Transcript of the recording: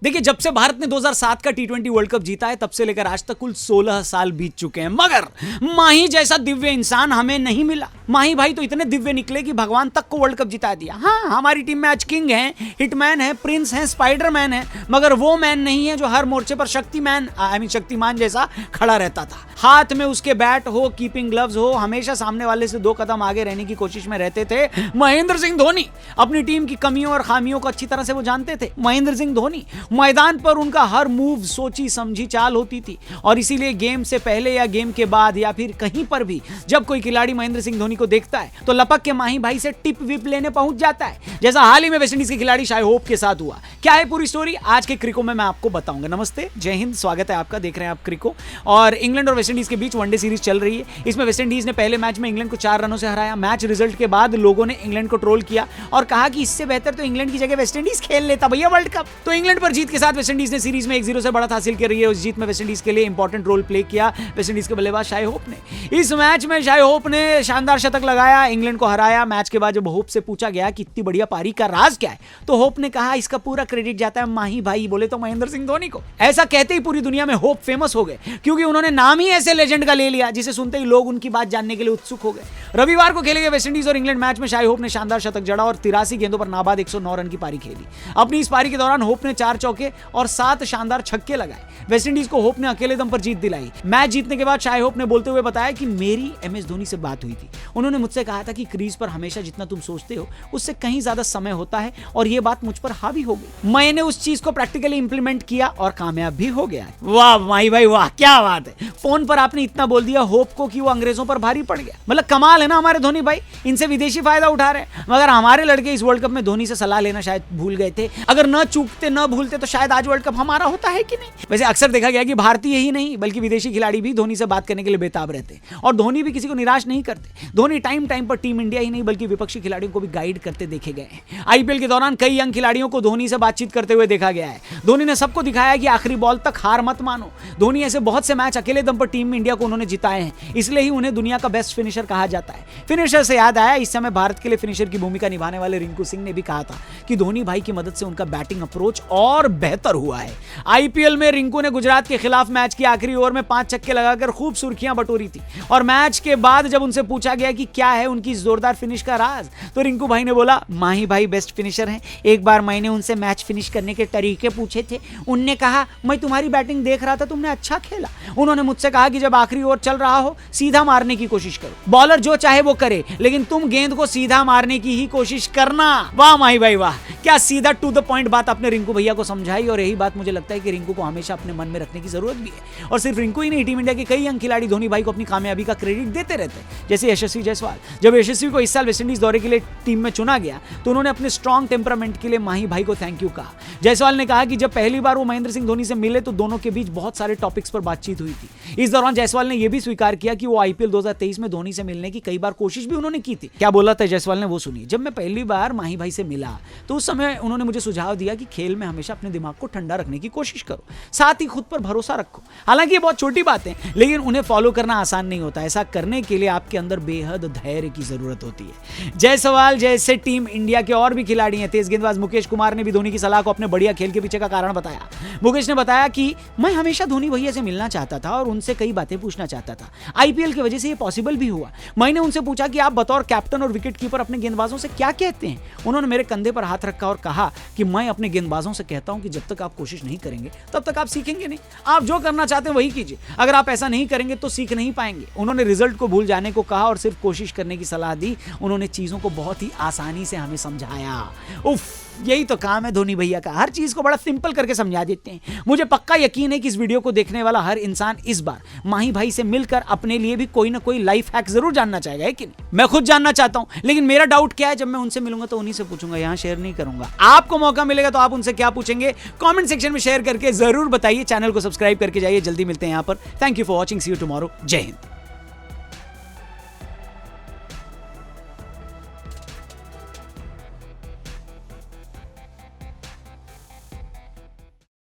देखिए, जब से भारत ने 2007 का T20 वर्ल्ड कप जीता है, तब से लेकर आज तक कुल 16 साल बीत चुके हैं, मगर माही जैसा दिव्य इंसान हमें नहीं मिला। माही भाई तो इतने दिव्य निकले कि भगवान तक को वर्ल्ड कप जिता दिया। हाँ, हमारी टीम में आज किंग हैं, हिटमैन है, प्रिंस है, स्पाइडरमैन है, मगर वो मैन नहीं है जो हर मोर्चे पर शक्तिमान जैसा खड़ा रहता था। हाथ में उसके बैट हो, कीपिंग ग्लव्स हो, हमेशा सामने वाले से 2 कदम आगे रहने की कोशिश में रहते थे महेंद्र सिंह धोनी। अपनी टीम की कमियों और खामियों को अच्छी तरह से वो जानते थे। महेंद्र सिंह धोनी, मैदान पर उनका हर मूव सोची समझी चाल होती थी, और इसीलिए गेम से पहले या गेम के बाद या फिर कहीं पर भी जब कोई खिलाड़ी महेंद्र सिंह धोनी को देखता है तो लपक के माही भाई से टिप विप लेने पहुंच जाता है, जैसा हाल ही में वेस्टइंडीज के खिलाड़ी शाय होप के साथ हुआ। क्या है पूरी स्टोरी आज के क्रिको में मैं आपको बताऊंगा। नमस्ते, जय हिंद, स्वागत है आपका। देख रहे हैं आप क्रिको। और इंग्लैंड और वेस्टइंडीज के बीच वनडे सीरीज चल रही है। इसमें वेस्टइंडीज ने पहले मैच में इंग्लैंड को 4 रनों से हराया। मैच रिजल्ट के बाद लोगों ने इंग्लैंड को ट्रोल किया और कहा कि इससे बेहतर तो इंग्लैंड की जगह वेस्टइंडीज खेल लेता भैया वर्ल्ड कप। तो इंग्लैंड पर जीत के साथ वेस्टइंडीज ने सीरीज में 1-0 से बढ़त हासिल कर रही है। उस जीत में वेस्टइंडीज के लिए इंपॉर्टेंट रोल प्ले किया वेस्टइंडीज के बल्लेबाज शाय होप ने। इस मैच में शाय होप ने शानदार शतक लगाया, इंग्लैंड को हराया। मैच के बाद जब होप से पूछा गया कि इतनी बढ़िया पारी का राज क्या है, तो होप ने कहा इसका पूरा क्रेडिट जाता है माही भाई, बोले तो महेंद्र सिंह धोनी को। ऐसा कहते ही पूरी दुनिया में होप फेमस हो गए, क्योंकि उन्होंने नाम ही ऐसे लेजेंड का ले लिया जिसे सुनते ही लोग उनकी बात जानने के लिए उत्सुक हो गए। रविवार को खेले गए वेस्टइंडीज और इंग्लैंड मैच में शाय होप ने शानदार शतक जड़ा और 83 गेंदों पर नाबाद 109 रन की पारी खेली। अपनी इस पारी के दौरान होप ने 4 चौके और 7 शानदार छक्के लगाए। वेस्टइंडीज को होप ने अकेले दम पर जीत दिलाई। मैच जीतने के बाद शाय होप ने बोलते हुए बताया कि मेरी MS धोनी से बात हुई थी। उन्होंने मुझसे कहा था कि क्रीज पर हमेशा जितना तुम सोचते हो उससे कहीं ज्यादा समय होता है, और ये बात मुझ पर हावी हो गई। मैंने उस चीज को प्रैक्टिकली इंप्लीमेंट किया और कामयाब भी हो गया। वाह माही भाई वाह, क्या बात है। फोन पर आपने इतना बोल दिया होप को कि वो अंग्रेजों पर भारी पड़ गया। मतलब कमाल है ना हमारे धोनी भाई, इनसे विदेशी फायदा उठा रहे हैं। मगर हमारे लड़के इस वर्ल्ड कप में धोनी से सलाह लेना शायद भूल गए थे। अगर न चूकते न भूलते तो शायद आज वर्ल्ड कप हमारा होता है कि नहीं। वैसे अक्सर देखा गया कि भारतीय ही नहीं बल्कि विदेशी खिलाड़ी भी धोनी से बात करने के लिए बेताब रहते हैं, और धोनी भी किसी को निराश नहीं करते। धोनी टाइम पर टीम इंडिया ही नहीं बल्कि विपक्षी खिलाड़ियों को भी गाइड करते देखे गए हैं। IPL के दौरान कई यंग खिलाड़ियों को धोनी से बातचीत करते हुए देखा गया है। धोनी ने सबको दिखाया कि आखिरी बॉल तक हार मत मानो। धोनी ऐसे बहुत से मैच अकेले दम पर टीम इंडिया को उन्होंने जिताए हैं, इसलिए ही उन्हें दुनिया का बेस्ट फिनिशर कहा जाता है। फिनिशर से याद आया, इस समय भारत के लिए फिनिशर की भूमिका निभाने वाले रिंकू सिंह ने भी कहा था कि धोनी भाई की मदद से उनका बैटिंग अप्रोच और बेहतर हुआ है। IPL में रिंकू ने गुजरात के खिलाफ मैच की आखिरी ओवर में 5 छक्के लगाकर खूब सुर्खियां बटोरी थी, और मैच के बाद जब उनसे पूछा गया कि क्या है उनकी जोरदार फिनिश का राज, तो रिंकू भाई ने बोला माही भाई बेस्ट फिनिशर हैं। एक बार मैंने उनसे मैच फिनिश करने के तरीके पूछे थे, उनने कहा मैं तुम्हारी बैटिंग देख रहा था, तुमने अच्छा खेला। उन्होंने मुझसे कहा कि जब आखिरी ओवर चल रहा हो सीधा मारने की कोशिश करो, बॉलर जो चाहे वो करे, लेकिन तुम गेंद को सीधा मारने की ही कोशिश करना। वाह माही भाई वाह, क्या सीधा टू द पॉइंट बात आपने रिंकू भैया को समझाई, और यही बात मुझे लगता है कि रिंकू को हमेशा अपने मन में रखने की जरूरत भी है। और सिर्फ रिंकू ही नहीं, टीम इंडिया के कई यंग खिलाड़ी धोनी भाई को अपनी कामयाबी का क्रेडिट देते रहते हैं, जैसे यशस्वी जायसवाल। जब यशस्वी को इस साल वेस्टइंडीज दौरे के लिए टीम में चुना गया तो उन्होंने अपने स्ट्रॉन्ग टेम्परामेंट के लिए माही भाई को थैंक यू कहा। जायसवाल ने कहा कि जब पहली बार वो महेंद्र सिंह धोनी से मिले तो दोनों के बीच बहुत सारे टॉपिक्स पर बातचीत हुई थी। इस दौरान जायसवाल ने यह भी स्वीकार किया कि वो IPL 2023 में धोनी से मिलने की कई बार कोशिश भी उन्होंने की थी। क्या बोला था जायसवाल ने वो सुनिए। जब मैं पहली बार माही भाई से मिला तो उस समय उन्होंने मुझे सुझाव दिया कि खेल में हमेशा अपने दिमाग को ठंडा रखने की कोशिश करो, साथ ही खुद पर भरोसा रखो। हालांकि ये बहुत छोटी बात है, लेकिन उन्हें फॉलो करना आसान नहीं होता। ऐसा करने के लिए आपके अंदर बेहद धैर्य की जरूरत होती है। जायसवाल जैसे टीम इंडिया के और भी खिलाड़ी हैं। तेज गेंदबाज मुकेश कुमार ने भी धोनी की सलाह को अपने बढ़िया खेल के पीछे का कारण बताया। मुकेश ने बताया कि मैं हमेशा धोनी भैया से मिलना चाहता था और उनसे कई बातें पूछना चाहता था। IPL की वजह से ये पॉसिबल भी हुआ। मैंने उनसे पूछा कि आप बतौर कैप्टन और विकेट कीपर अपने गेंदबाजों से क्या कहते हैं। उन्होंने मेरे कंधे पर हाथ रखा और कहा कि मैं अपने गेंदबाजों से कहता हूं कि जब तक आप कोशिश नहीं करेंगे तब तक आप सीखेंगे नहीं। आप जो करना चाहते हैं वही कीजिए, अगर आप ऐसा नहीं करेंगे तो सीख नहीं पाएंगे। उन्होंने रिजल्ट को भूल जाने को कहा और सिर्फ कोशिश करने की सलाह दी। उन्होंने चीजों को बहुत ही आसानी से हमें समझाया। उफ, यही तो काम है धोनी भैया का, हर चीज को बड़ा सिंपल करके समझा देते हैं। मुझे पक्का यकीन है कि इस वीडियो को देखने वाला हर इंसान इस बार माही भाई से मिलकर अपने लिए भी कोई ना कोई लाइफ हैक जरूर जानना चाहेगा, है कि नहीं। मैं खुद जानना चाहता हूं, लेकिन मेरा डाउट क्या है, जब मैं उनसे मिलूंगा तो उन्हीं से पूछूंगा, यहां शेयर नहीं करूंगा। आपको मौका मिलेगा तो आप उनसे क्या पूछेंगे कमेंट सेक्शन में शेयर करके जरूर बताइए। चैनल को सब्सक्राइब करके जाइए। जल्दी मिलते हैं यहां पर। Thank you for watching, see you tomorrow. जय हिंद।